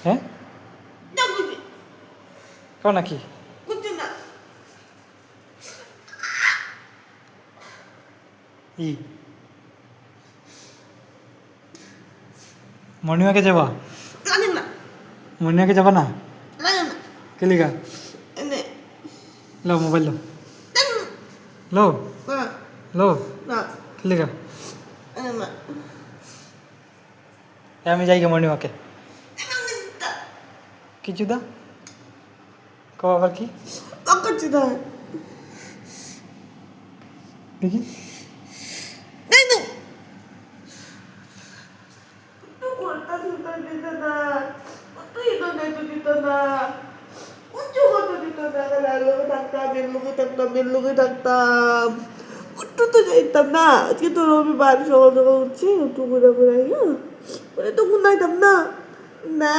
হ্যাঁ না বুঝি কও নাকি বুঝি না ই মর্নিংওয়াকে যাবা লাগে না মর্নিংওয়াকে যাবা না লাগে না কেলিগা এনে লো মোবাইল লো লাগে লো না লো না কেলিগা এনে না আমি যাই গে মর্নিংওয়াকে এনে না কিছু দা কও আবার কি অকচ্ছি না দেখি এই তো তুই কোনটা সুন্দর দিত না তুই তো দিত না উঁচু কথা দিত না লালুকে থাকতাম বেল্লুকে থাকতাম একটু তো যাইতাম না আজকে তো রবিবার সকাল সকাল উঠছি একটু ঘুরে ঘুরে ওরে তো ঘুমাইতাম না না